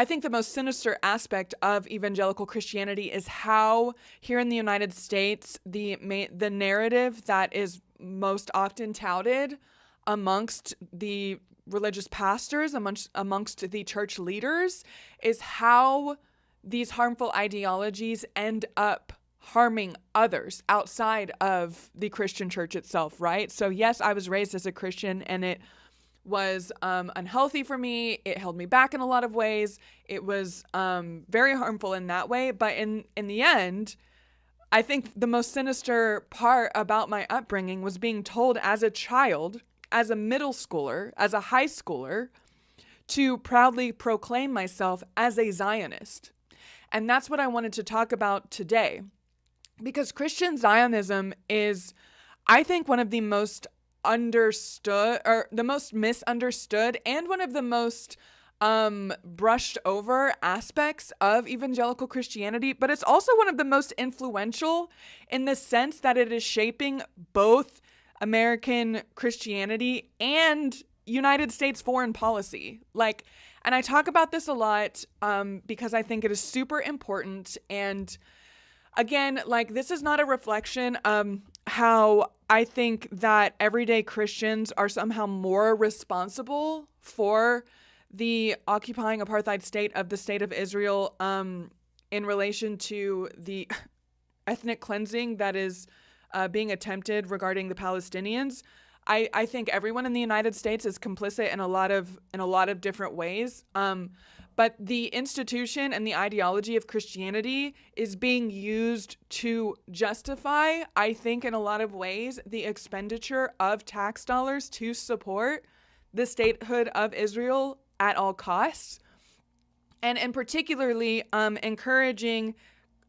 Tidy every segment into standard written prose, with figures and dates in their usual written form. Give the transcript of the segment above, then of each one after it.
I think the most sinister aspect of evangelical Christianity is how here in the United States, the narrative that is most often touted amongst the religious pastors, amongst the church leaders, is how these harmful ideologies end up harming others outside of the Christian church itself, right? So yes, I was raised as a Christian, and it was unhealthy for me. It held me back in a lot of ways. It was very harmful in that way. But in the end, I think the most sinister part about my upbringing was being told as a child, as a middle schooler, as a high schooler, to proudly proclaim myself as a Zionist. And that's what I wanted to talk about today. Because Christian Zionism is, I think, one of the most understood, or the most misunderstood, and one of the most brushed over aspects of evangelical Christianity, but it's also one of the most influential in the sense that it is shaping both American Christianity and United States foreign policy. And I talk about this a lot because I think it is super important. And again, this is not a reflection how I think that everyday Christians are somehow more responsible for the occupying apartheid state of the state of Israel in relation to the ethnic cleansing that is being attempted regarding the Palestinians. I think everyone in the United States is complicit in a lot of different ways. But the institution and the ideology of Christianity is being used to justify, I think, in a lot of ways, the expenditure of tax dollars to support the statehood of Israel at all costs. And particularly encouraging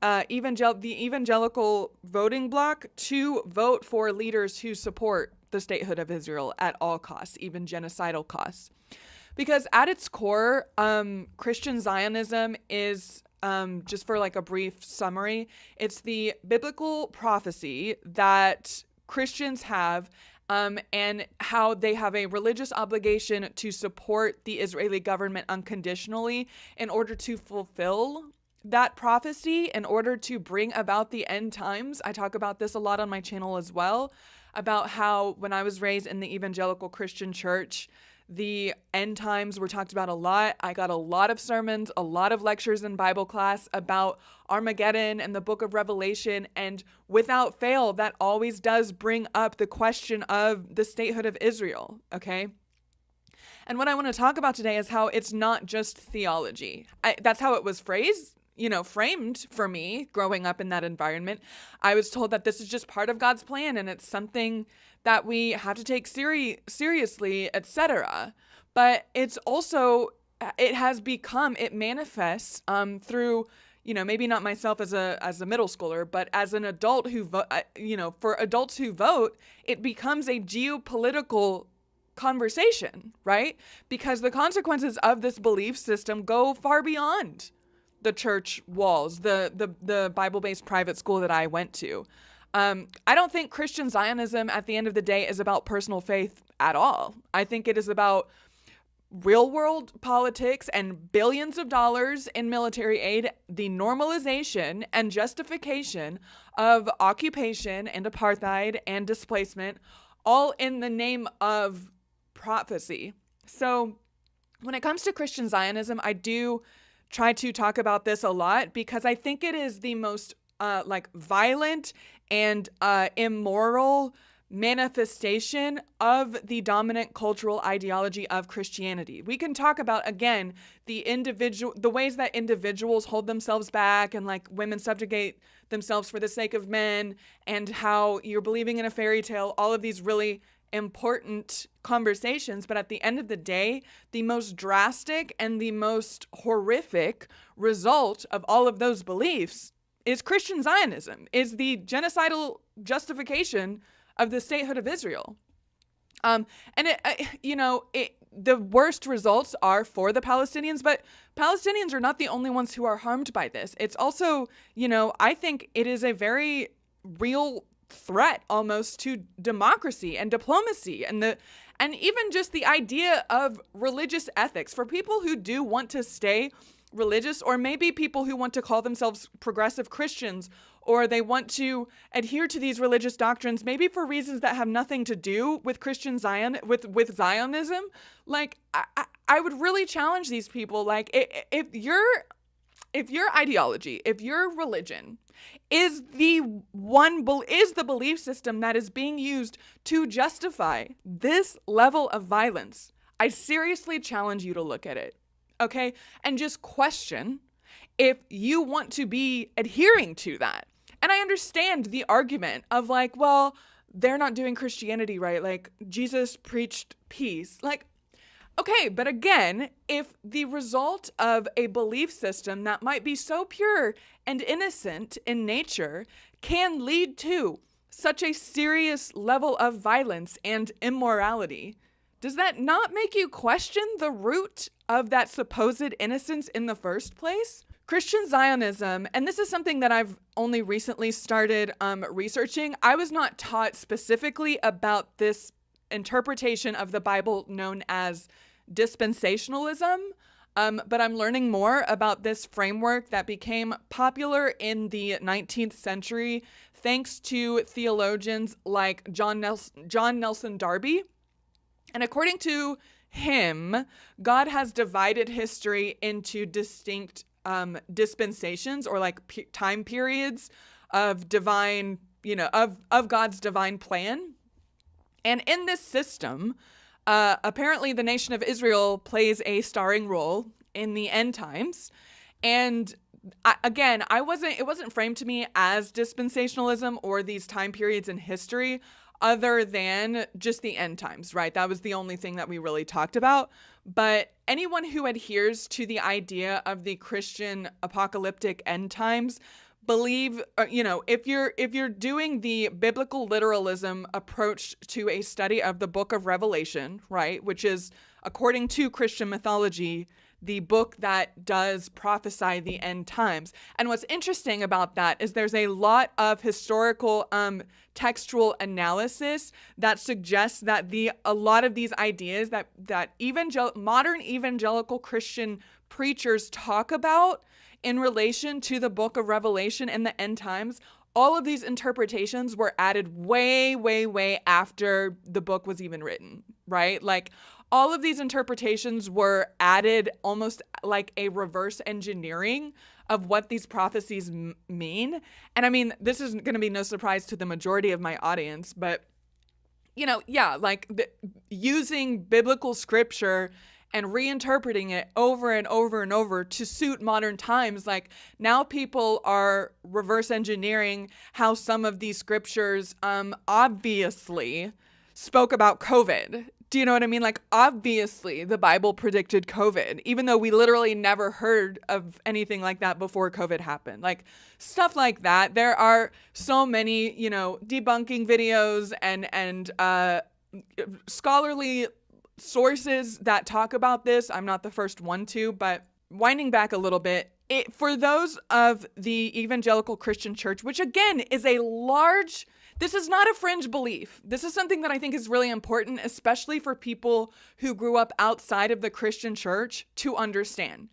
the evangelical voting bloc to vote for leaders who support the statehood of Israel at all costs, even genocidal costs. Because at its core, Christian Zionism is, just for a brief summary, it's the biblical prophecy that Christians have and how they have a religious obligation to support the Israeli government unconditionally in order to fulfill that prophecy, in order to bring about the end times. I talk about this a lot on my channel as well, about how when I was raised in the evangelical Christian church, the end times were talked about a lot. I got a lot of sermons, a lot of lectures in Bible class about Armageddon and the book of Revelation. And without fail, that always does bring up the question of the statehood of Israel, okay? And what I want to talk about today is how it's not just theology. That's how it was framed for me growing up in that environment. I was told that this is just part of God's plan and it's something that we have to take seriously, etc. But it's also, it manifests through, maybe not myself as a middle schooler, but as an adult who, for adults who vote, it becomes a geopolitical conversation, right? Because the consequences of this belief system go far beyond the church walls, the Bible-based private school that I went to. I don't think Christian Zionism at the end of the day is about personal faith at all. I think it is about real world politics and billions of dollars in military aid, the normalization and justification of occupation and apartheid and displacement, all in the name of prophecy. So when it comes to Christian Zionism, I do try to talk about this a lot because I think it is the most violent and immoral manifestation of the dominant cultural ideology of Christianity. We can talk about, again, the ways that individuals hold themselves back and women subjugate themselves for the sake of men, and how you're believing in a fairy tale, all of these really important conversations. But at the end of the day, the most drastic and the most horrific result of all of those beliefs is Christian Zionism, is the genocidal justification of the statehood of Israel. And the worst results are for the Palestinians, but Palestinians are not the only ones who are harmed by this. It's also, I think it is a very real threat almost to democracy and diplomacy and even just the idea of religious ethics for people who do want to stay religious, or maybe people who want to call themselves progressive Christians, or they want to adhere to these religious doctrines, maybe for reasons that have nothing to do with Christian with Zionism. Like, I would really challenge these people. Like, if your ideology, if your religion is the belief system that is being used to justify this level of violence, I seriously challenge you to look at it, okay? And just question if you want to be adhering to that. And I understand the argument of like, well, they're not doing Christianity right. Like, Jesus preached peace. Like, okay, but again, if the result of a belief system that might be so pure and innocent in nature can lead to such a serious level of violence and immorality, does that not make you question the root of that supposed innocence in the first place? Christian Zionism, and this is something that I've only recently started researching. I was not taught specifically about this interpretation of the Bible known as dispensationalism, but I'm learning more about this framework that became popular in the 19th century thanks to theologians like John Nelson Darby. And according to him, God has divided history into distinct dispensations, or like time periods of divine, of God's divine plan. And in this system, apparently the nation of Israel plays a starring role in the end times. And it wasn't framed to me as dispensationalism or these time periods in history other than just the end times, right? That was the only thing that we really talked about. But anyone who adheres to the idea of the Christian apocalyptic end times believe, if you're doing the biblical literalism approach to a study of the book of Revelation, right, which is, according to Christian mythology, the book that does prophesy the end times. And what's interesting about that is there's a lot of historical textual analysis that suggests that a lot of these ideas that modern evangelical Christian preachers talk about in relation to the book of Revelation and the end times, all of these interpretations were added way, way, way after the book was even written, right? Like, all of these interpretations were added almost like a reverse engineering of what these prophecies mean. And I mean, this is going to be no surprise to the majority of my audience, but, using biblical scripture and reinterpreting it over and over and over to suit modern times. Like, now people are reverse engineering how some of these scriptures obviously spoke about COVID. Do you know what I mean? Like, obviously the Bible predicted COVID, even though we literally never heard of anything like that before COVID happened. Like, stuff like that. There are so many, debunking videos and scholarly sources that talk about this. I'm not the first one to, but winding back a little bit, for those of the evangelical Christian church, which again is this is not a fringe belief. This is something that I think is really important, especially for people who grew up outside of the Christian church, to understand.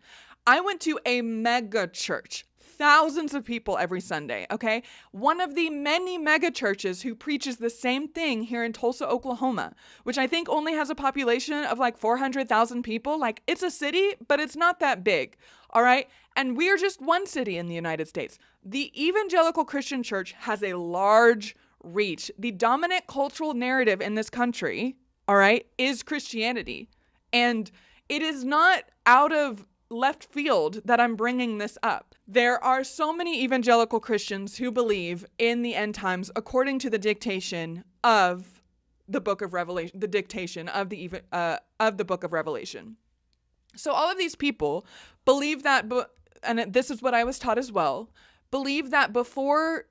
I went to a mega church, thousands of people every Sunday, okay? One of the many mega churches who preaches the same thing here in Tulsa, Oklahoma, which I think only has a population of like 400,000 people. Like, it's a city, but it's not that big, all right? And we are just one city in the United States. The evangelical Christian church has a large reach. The dominant cultural narrative in this country, all right, is Christianity. And it is not out of left field that I'm bringing this up. There are so many evangelical Christians who believe in the end times according to the dictation of the book of Revelation, the dictation of the book of Revelation. So all of these people believe that, and this is what I was taught as well, believe that before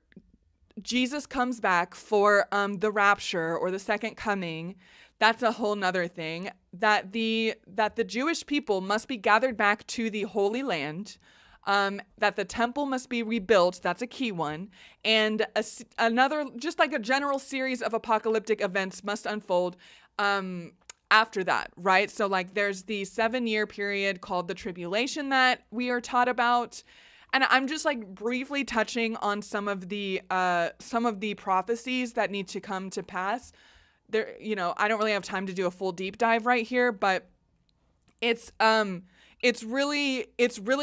Jesus comes back for the rapture or the second coming, that's a whole nother thing, that the Jewish people must be gathered back to the Holy Land, that the temple must be rebuilt, that's a key one, and another, just like a general series of apocalyptic events must unfold. after that, right? So like there's the 7-year period called the tribulation that we are taught about. And I'm just like briefly touching on some of the prophecies that need to come to pass. There, I don't really have time to do a full deep dive right here, but it's really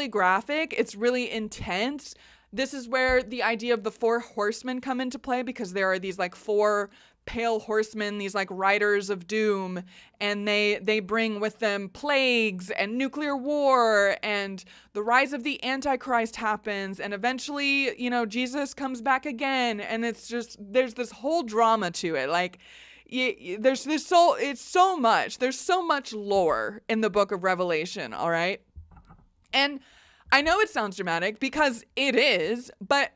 graphic. It's really intense. This is where the idea of the 4 horsemen come into play, because there are these like 4 pale horsemen, these like riders of doom, and they bring with them plagues and nuclear war, and the rise of the Antichrist happens, and eventually, Jesus comes back again, and it's just, there's this whole drama to it. Like, there's so much lore in the book of Revelation, all right? And I know it sounds dramatic, because it is, but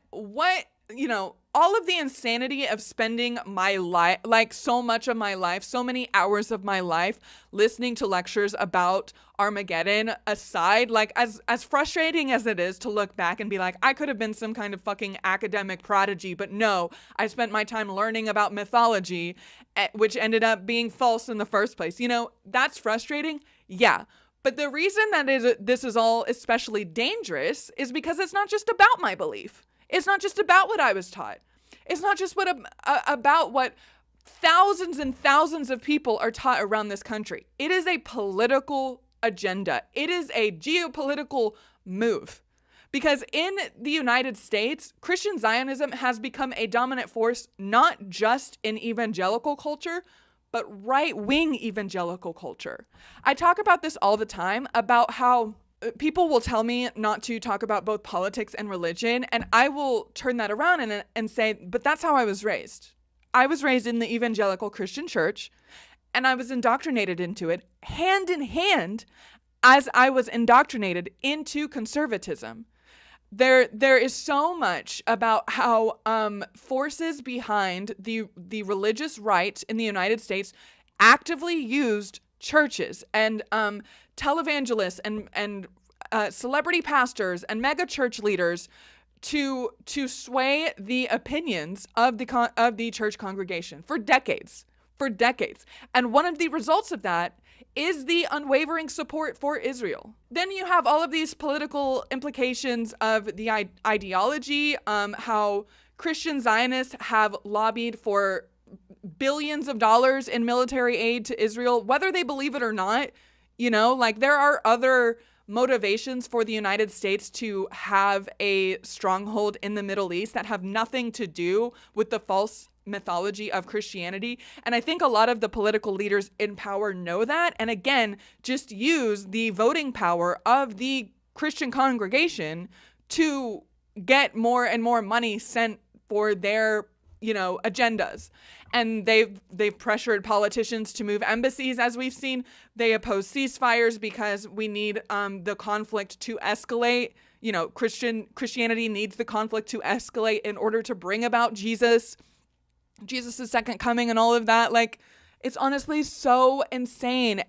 all of the insanity of spending my life, like so much of my life, so many hours of my life listening to lectures about Armageddon aside, like as frustrating as it is to look back and be like, I could have been some kind of fucking academic prodigy, but no, I spent my time learning about mythology, which ended up being false in the first place. That's frustrating. Yeah. But the reason that this is all especially dangerous is because it's not just about my belief. It's not just about what I was taught. It's not just about what thousands and thousands of people are taught around this country. It is a political agenda. It is a geopolitical move. Because in the United States, Christian Zionism has become a dominant force, not just in evangelical culture, but right-wing evangelical culture. I talk about this all the time, about how people will tell me not to talk about both politics and religion, and I will turn that around and say, but that's how I was raised. I was raised in the evangelical Christian church, and I was indoctrinated into it hand in hand as I was indoctrinated into conservatism. There is so much about how forces behind the religious right in the United States actively used churches and televangelists and celebrity pastors and mega church leaders to sway the opinions of the church congregation for decades. And one of the results of that is the unwavering support for Israel. Then you have all of these political implications of the ideology, how Christian Zionists have lobbied for billions of dollars in military aid to Israel, whether they believe it or not. Like there are other motivations for the United States to have a stronghold in the Middle East that have nothing to do with the false mythology of Christianity. And I think a lot of the political leaders in power know that, and again, just use the voting power of the Christian congregation to get more and more money sent for their, agendas. And they've pressured politicians to move embassies, as we've seen. They oppose ceasefires because we need the conflict to escalate. Christianity needs the conflict to escalate in order to bring about Jesus' second coming and all of that. Like, it's honestly so insane.